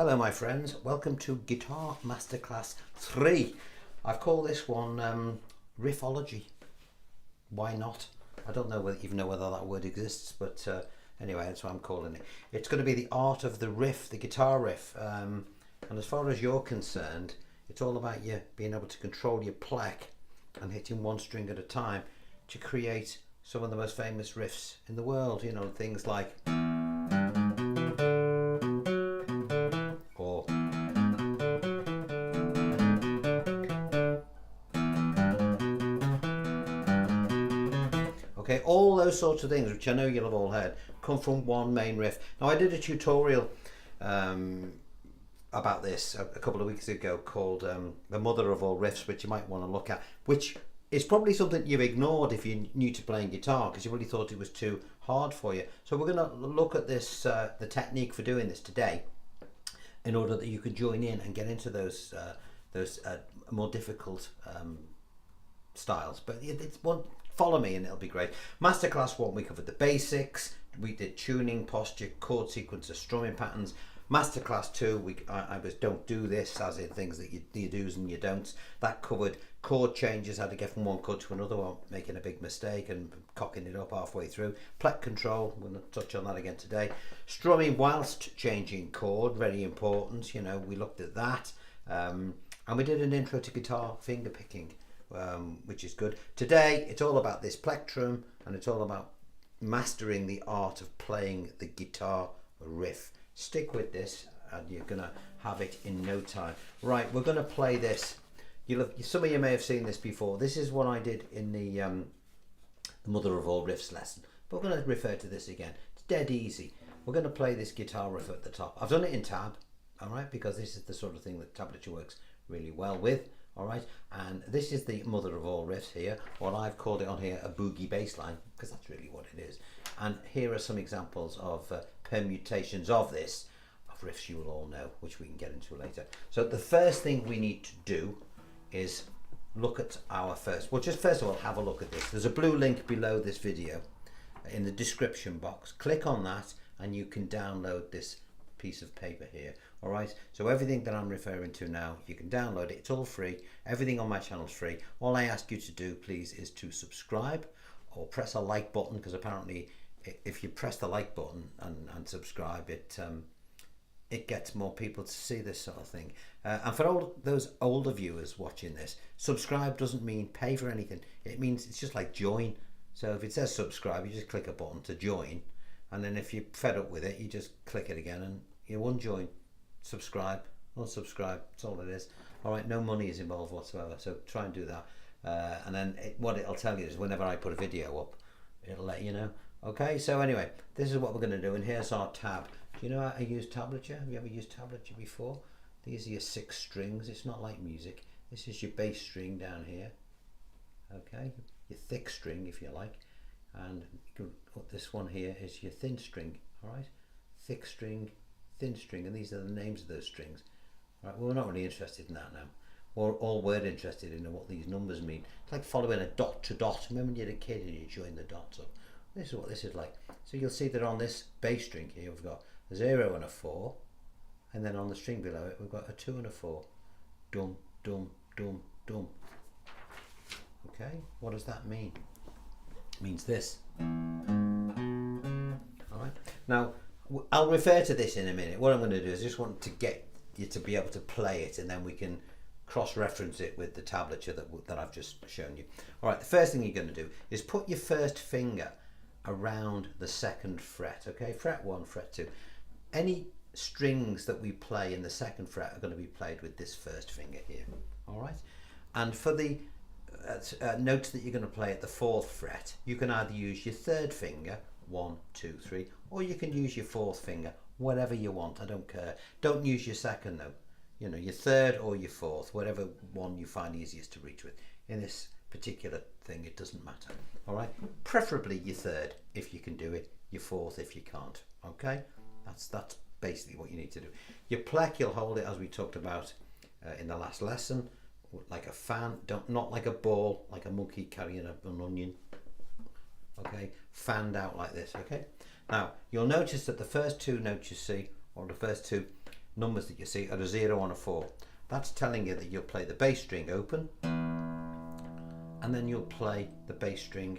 Hello my friends, welcome to Guitar Masterclass 3. I've called this one Riffology. Why not? I don't know even know whether that word exists, but anyway, that's what I'm calling it. It's going to be the art of the riff, the guitar riff. And as far as you're concerned, it's all about you being able to control your pleck and hitting one string at a time to create some of the most famous riffs in the world. You know, things like... or... Okay, all those sorts of things, which I know you'll have all heard, come from one main riff. Now, I did a tutorial about this a couple of weeks ago called The Mother of All Riffs, which you might want to look at, which is probably something you've ignored if you're new to playing guitar because you really thought it was too hard for you. So we're going to look at this, the technique for doing this today, in order that you can join in and get into those more difficult styles. But it's one. Follow me and it'll be great. Masterclass 1, we covered the basics. We did tuning, posture, chord sequences, strumming patterns. Masterclass 2, I was don't do this, as in things that you do's and you don'ts. That covered chord changes, how to get from one chord to another without making a big mistake and cocking it up halfway through. Pleck control, we're going to touch on that again today. Strumming whilst changing chord, very important. You know, we looked at that. And we did an intro to guitar finger picking. Which is good. Today it's all about this plectrum, and it's all about mastering the art of playing the guitar riff. Stick with this and you're gonna have it in no time. Right, we're gonna play this. Some of you may have seen this before. This is what I did in the Mother of All Riffs lesson, but we're going to refer to this again. It's dead easy. We're going to play this guitar riff at the top. I've done it in tab, all right, because this is the sort of thing that tablature works really well with. All right, and this is the mother of all riffs here, or I've called it on here a boogie bass line, because that's really what it is. And here are some examples of permutations of this, of riffs you will all know, which we can get into later. So the first thing we need to do is look at our first, well, just first of all, have a look at this. There's a blue link below this video in the description box. Click on that and you can download this piece of paper here. All right, so everything that I'm referring to now, you can download it. It's all free. Everything on my channel is free. All I ask you to do, please, is to subscribe or press a like button, because apparently if you press the like button and subscribe, it gets more people to see this sort of thing. And for all those older viewers watching this, subscribe doesn't mean pay for anything. It means it's just like join. So if it says subscribe, you just click a button to join, and then if you're fed up with it, you just click it again and you unjoin. Subscribe, unsubscribe, that's all it is. All right, no money is involved whatsoever, so try and do that. And then what it'll tell you is whenever I put a video up, it'll let you know. Okay, so anyway, this is what we're going to do, and here's our tab. Do you know how I use tablature? Have you ever used tablature before? These are your 6 strings. It's not like music. This is your bass string down here. Okay, your thick string if you like, and you can put this one here is your thin string. All right, thick string, thin string, and these are the names of those strings. Right, well, we're not really interested in that now. All we're interested in are what these numbers mean. It's like following a dot to dot. Remember when you're a kid and you join the dots up? This is what this is like. So you'll see that on this bass string here we've got a 0 and a 4, and then on the string below it we've got a 2 and a 4. Dum, dum, dum, dum. Okay, what does that mean? It means this. Alright, now I'll refer to this in a minute. What I'm going to do is just want to get you to be able to play it, and then we can cross-reference it with the tablature that I've just shown you. Alright, the first thing you're going to do is put your first finger around the 2nd fret, okay? Fret 1, fret 2. Any strings that we play in the 2nd fret are going to be played with this first finger here, alright? And for the notes that you're going to play at the 4th fret, you can either use your 3rd finger, 1, 2, 3, or you can use your 4th finger, whatever you want, I don't care. Don't use your 2nd though, you know, your 3rd or your 4th, whatever one you find easiest to reach with. In this particular thing, it doesn't matter, all right? Preferably your 3rd if you can do it, your 4th if you can't, okay? That's basically what you need to do. Your pleck, you'll hold it as we talked about in the last lesson, like a fan, not like a ball, like a monkey carrying an onion. Okay, fanned out like this. Okay, now you'll notice that the first 2 notes you see, or the first 2 numbers that you see are a 0 and a 4. That's telling you that you'll play the bass string open, and then you'll play the bass string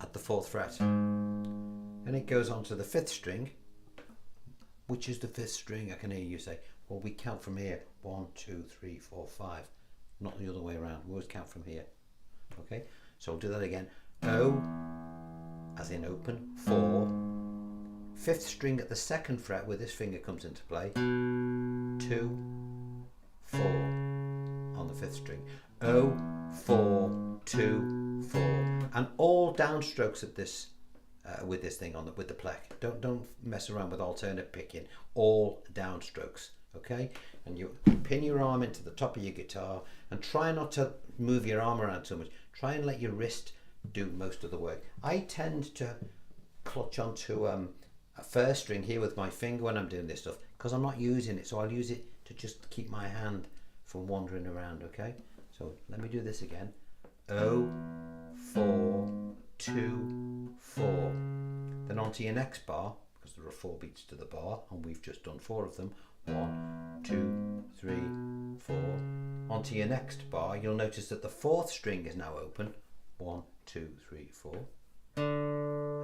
at the 4th fret. Then it goes on to the 5th string. Which is the 5th string? I can hear you say, well, we count from here. 1, 2, 3, 4, 5. Not the other way around. We always count from here. Okay, so I'll do that again. O, as in open, 4. 5th string at the 2nd fret where this finger comes into play. 2, 4 on the 5th string. O, 4, 2, 4, and all downstrokes at this with this thing on with the pleck. Don't mess around with alternate picking. All downstrokes. Okay, and you pin your arm into the top of your guitar and try not to move your arm around too much. Try and let your wrist do most of the work. I tend to clutch onto a 1st string here with my finger when I'm doing this stuff because I'm not using it, so I'll use it to just keep my hand from wandering around. Okay, so let me do this again. O, 4, 2, 4. Then onto your next bar, because there are 4 beats to the bar and we've just done 4 of them. 1, 2, 3, 4. Onto your next bar, you'll notice that the 4th string is now open. 1, 2, 3, 4.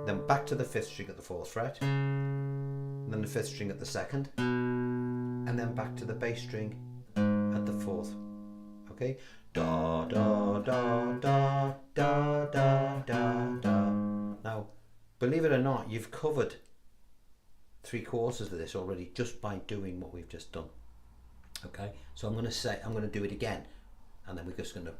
Then back to the 5th string at the 4th fret. Then the 5th string at the 2nd. And then back to the bass string at the 4th. Okay? Da da da da da da da da. Now, believe it or not, you've covered 3/4 of this already just by doing what we've just done. Okay, so I'm going to do it again, and then we're just going to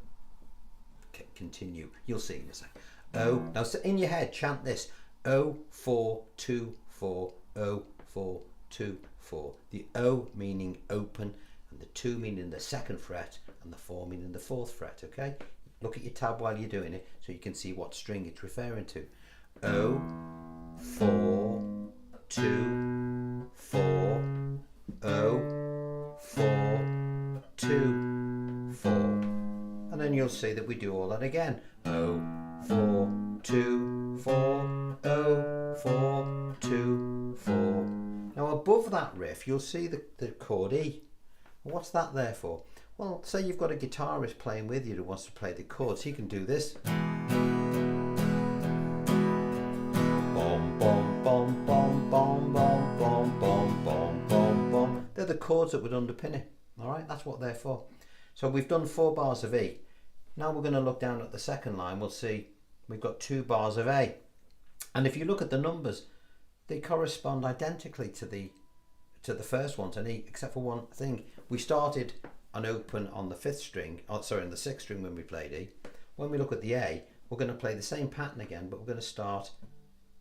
continue. You'll see in a sec. O, now so in your head chant this: O, 4, 2, 4, O, 4, 2, 4. The O meaning open, and the 2 meaning the 2nd fret, and the 4 meaning the 4th fret. Okay, look at your tab while you're doing it so you can see what string it's referring to. O, 4, 2, 4, O, 4, 2, 4. And then you'll see that we do all that again. O, 4, 2, 4, O, 4, 2, 4. Now above that riff you'll see the chord E. What's that there for? Well, say you've got a guitarist playing with you who wants to play the chords. He can do this. Bom, bom, bom, bom, bom, bom, bom, bom, bom, bom, bom. They're the chords that would underpin it. All right, that's what they're for. So we've done 4 bars of E. Now we're going to look down at the 2nd line. We'll see we've got 2 bars of A. And if you look at the numbers, they correspond identically to the first ones on E, except for one thing. We started an open on the 5th string, on the 6th string when we played E. When we look at the A, we're going to play the same pattern again, but we're going to start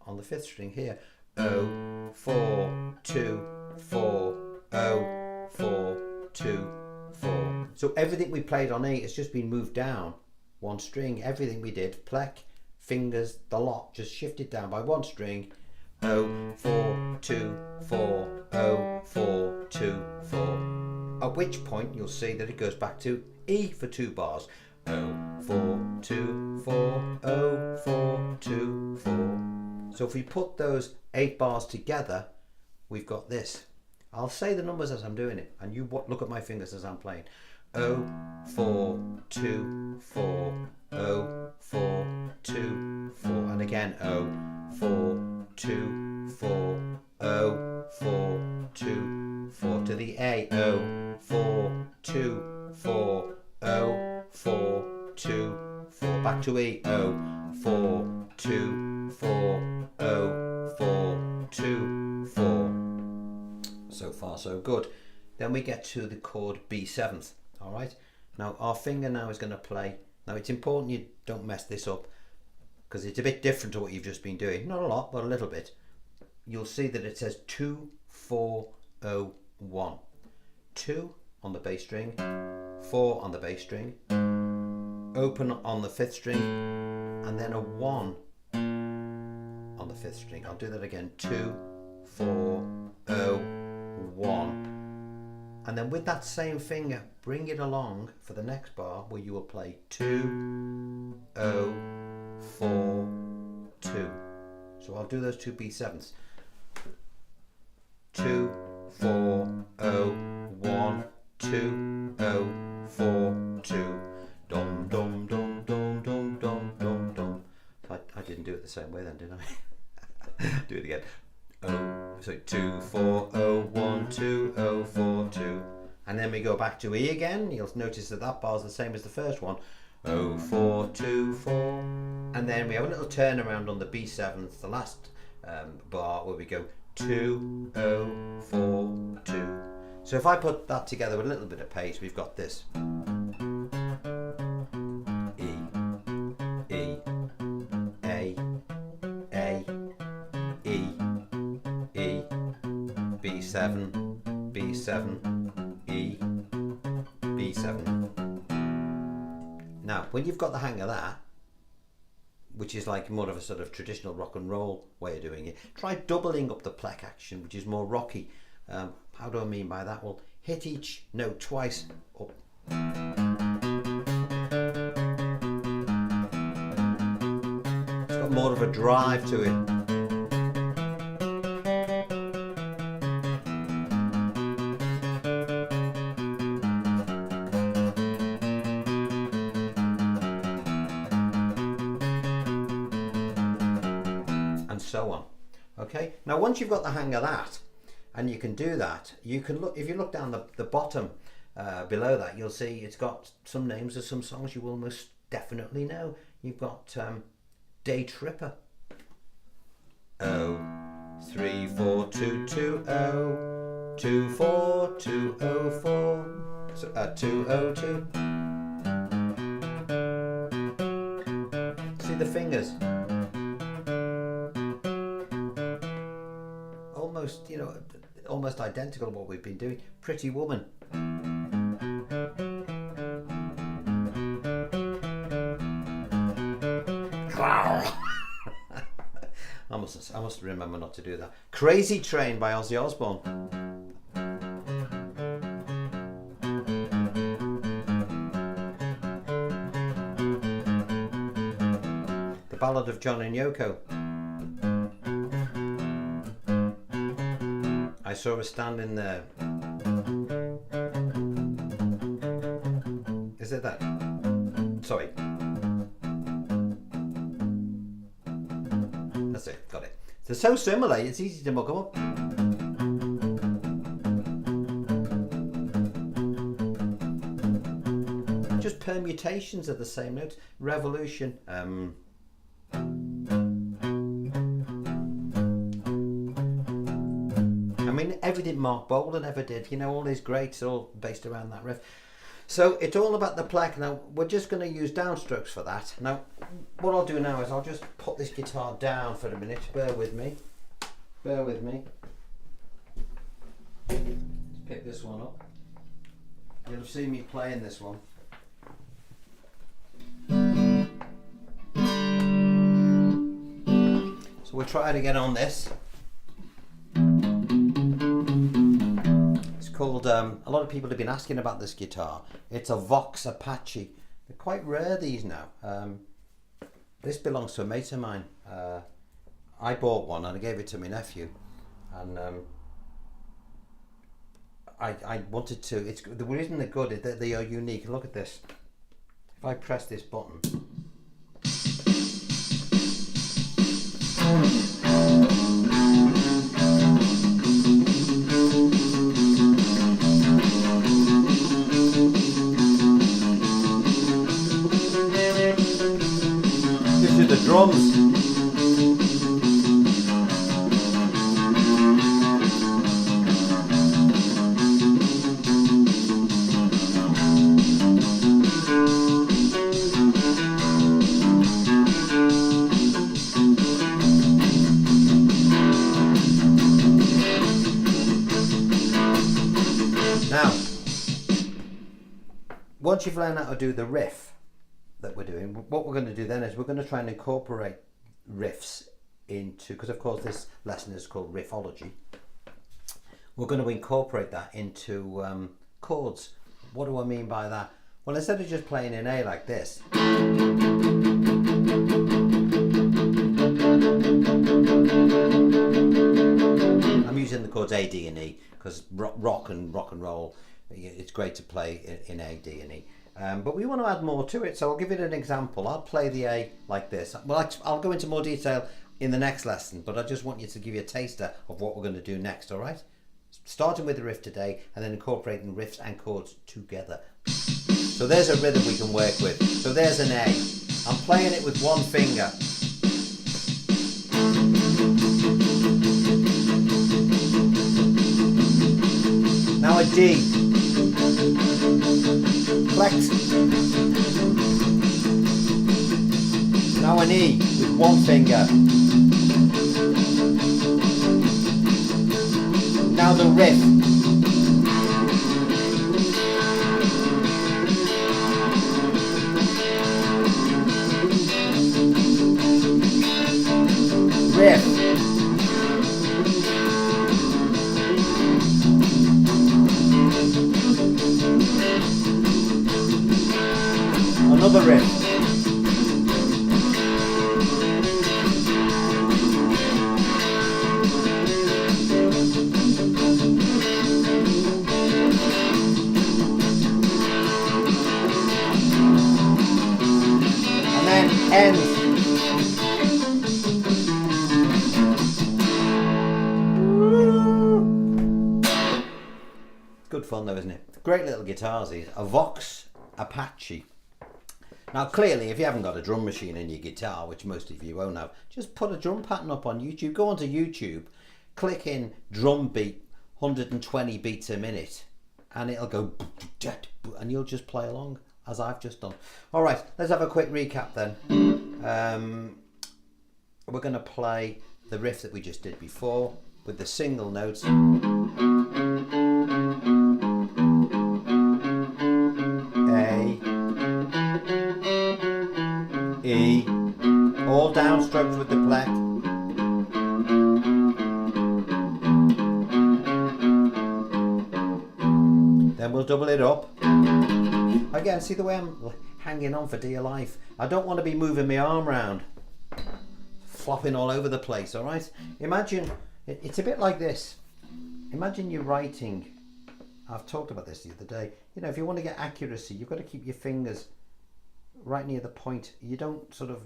on the 5th string here. O, 4, 2, 4, O, 4, 2, 4. So everything we played on E has just been moved down 1 string. Everything we did, pleck, fingers, the lot, just shifted down by 1 string. O, 4, 2, 4, O, 4, 2, 4. At which point you'll see that it goes back to E for 2 bars. O, 4, 2, 4, O, 4, 2, 4. So if we put those 8 bars together, we've got this. I'll say the numbers as I'm doing it, and you look at my fingers as I'm playing. O, 4, 2, 4, O, 4, 2, 4, and again O, 4, 2, 4, O, 4, 2, 4 to the A. O, 4, 2, 4, O, 4, 2, 4. Back to E. O, 4, 2, 4, O, 4, 2, 4. So far so good. Then we get to the chord B7th. All right. Now our finger now is going to play. Now it's important you don't mess this up because it's a bit different to what you've just been doing. Not a lot, but a little bit. You'll see that it says 2, 4, 0, 1. 2 on the bass string, 4 on the bass string, open on the 5th string, and then a 1 on the 5th string. I'll do that again. 2, 4, 0, 1. And then with that same finger, bring it along for the next bar where you will play 2, 0, 4, 2. So I'll do those 2 B7s. 2, 4 0 1 2 0 4 2. Dum dum dum dum dum dum dum dum. I didn't do it the same way then, did I? Do it again. Oh, so 2 4 0 1 2 0 4 2. And then we go back to E again. You'll notice that that bar is the same as the first one. 0 4 2 4. And then we have a little turnaround on the B7th, the last bar, where we go 2 0 4 2. So if I put that together with a little bit of pace, we've got this. E, E, A, A, E, E, B7, B7, E, B7. Now, when you've got the hang of that, which is like more of a sort of traditional rock and roll way of doing it, try doubling up the pleck action, which is more rocky. How do I mean by that? Well, hit each note twice up. It's got more of a drive to it. And so on. Okay, now once you've got the hang of that, and you can do that, you can look, if you look down the bottom below that, you'll see it's got some names of some songs you will most definitely know. You've got Day Tripper. 0 3 4 2 2 0 2 4 2 0 4 so, 2 0 2. See the fingers? Almost, you know, almost identical to what we've been doing. Pretty Woman. I must remember not to do that. Crazy Train by Ozzy Osbourne. The Ballad of John and Yoko. I saw her standing there. Is it that? Sorry. That's it, got it. They're so similar, it's easy to mug them up. Just permutations of the same notes. Revolution. I mean, everything Mark Bolan ever did, you know, all his greats are all based around that riff. So it's all about the pleck. Now we're just going to use downstrokes for that. Now what I'll do now is I'll just put this guitar down for a minute. Bear with me. Bear with me. Let's pick this one up. You'll have seen me playing this one. So we'll try it again on this. Called a lot of people have been asking about this guitar. It's a Vox Apache. They're quite rare, these now. This belongs to a mate of mine. I bought one and I gave it to my nephew, and I wanted to. It's the reason they're good is that they are unique. Look at this. If I press this button, the drums. Now, once you've learned how to do the riff that we're doing, what we're going to do then is we're going to try and incorporate riffs into, because of course this lesson is called Riffology, we're going to incorporate that into chords. What do I mean by that? Well, instead of just playing in A like this, I'm using the chords A, D and E because rock and roll, it's great to play in A, D and E. But we want to add more to it, so I'll give it an example. I'll play the A like this. Well, I'll go into more detail in the next lesson, but I just want you to give you a taster of what we're going to do next, all right? Starting with the riff today and then incorporating riffs and chords together. So there's a rhythm we can work with. So there's an A. I'm playing it with one finger. Now a D. Flex. Now an E with one finger. Now the riff. Riff. Another riff. And then end. Good fun though, isn't it? Great little guitars these. A Vox Apache. Now clearly if you haven't got a drum machine in your guitar, which most of you won't have, just put a drum pattern up on YouTube. Go onto YouTube, click in drum beat 120 beats a minute and it'll go and you'll just play along as I've just done. Alright, let's have a quick recap then. We're going to play the riff that we just did before with the single notes. E, all downstrokes with the plec. Then we'll double it up. Again, see the way I'm hanging on for dear life. I don't want to be moving my arm around, flopping all over the place, all right? Imagine, it's a bit like this. Imagine you're writing, I've talked about this the other day, you know, if you want to get accuracy, you've got to keep your fingers right near the point. You don't sort of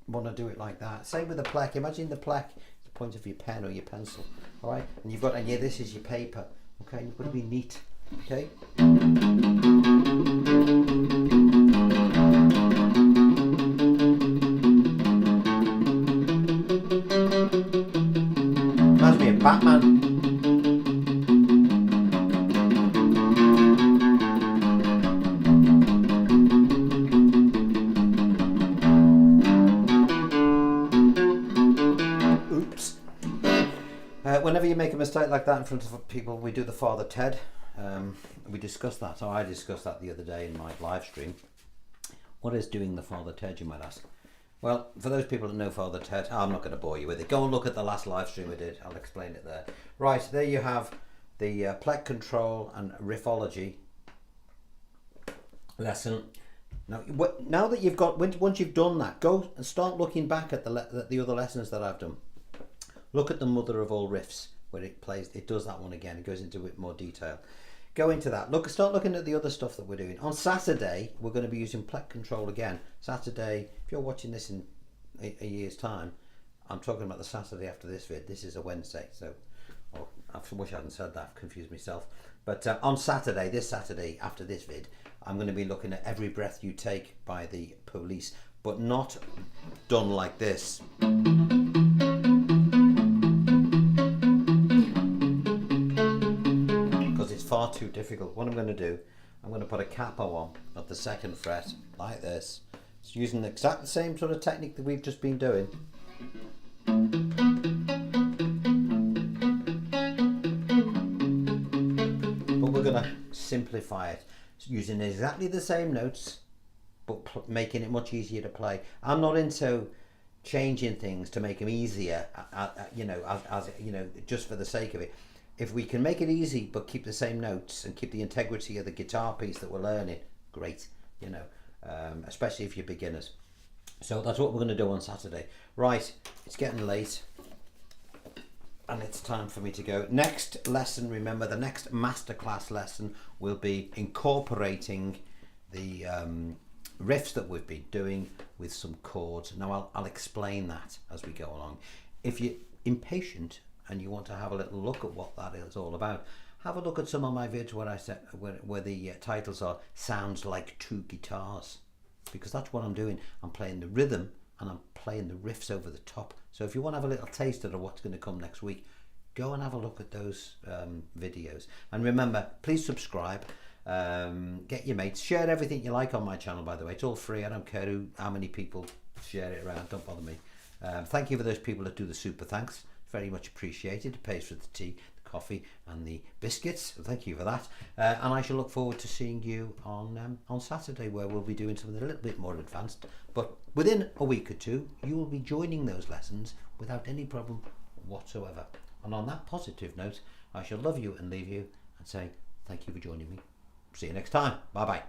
want to do it like that. Same with the plec. Imagine the plec, the point of your pen or your pencil, all right? And you've got, and yeah, this is your paper, okay? You've got to be neat, okay? Reminds me of Batman. Whenever you make a mistake like that in front of people, we do the Father Ted. We discussed that, or I discussed that the other day in my live stream. What is doing the Father Ted, you might ask? Well, for those people that know Father Ted, I'm not going to bore you with it. Go and look at the last live stream we did. I'll explain it there. Right, there you have the plec control and riffology lesson. Now that you've got, once you've done that, go and start looking back at the other lessons that I've done. Look at the mother of all riffs, where it plays, it does that one again, it goes into a bit more detail. Go into that, start looking at the other stuff that we're doing. On Saturday, we're going to be using plec control again. Saturday, if you're watching this in a year's time, I'm talking about the Saturday after this vid. This is a Wednesday, so I wish I hadn't said that, I've confused myself. But on Saturday, this Saturday after this vid, I'm going to be looking at Every Breath You Take by the Police, but not done like this. Far too difficult. What I'm going to do, I'm going to put a capo on at the 2nd fret like this. It's using the exact same sort of technique that we've just been doing. But we're going to simplify it using exactly the same notes but making it much easier to play. I'm not into changing things to make them easier, you know, as you know, just for the sake of it. If we can make it easy but keep the same notes and keep the integrity of the guitar piece that we're learning, great, you know, especially if you're beginners. So that's what we're going to do on Saturday. Right, it's getting late. and it's time for me to go. Next lesson, remember, the next masterclass lesson will be incorporating the riffs that we've been doing with some chords. Now I'll explain that as we go along. If you're impatient and you want to have a little look at what that is all about, have a look at some of my vids where I said where the titles are "Sounds Like Two Guitars," because that's what I'm doing. I'm playing the rhythm and I'm playing the riffs over the top. So if you want to have a little taster of what's going to come next week, go and have a look at those videos. And remember, please subscribe, get your mates, share everything you like on my channel, by the way. It's all free. I don't care how many people share it around, don't bother me. Thank you for those people that do the super thanks. Very much appreciated. It pays for the tea, the coffee and the biscuits. Thank you for that. And I shall look forward to seeing you on Saturday, where we'll be doing something a little bit more advanced. But within a week or two, you will be joining those lessons without any problem whatsoever. And on that positive note, I shall love you and leave you and say thank you for joining me. See you next time. Bye bye.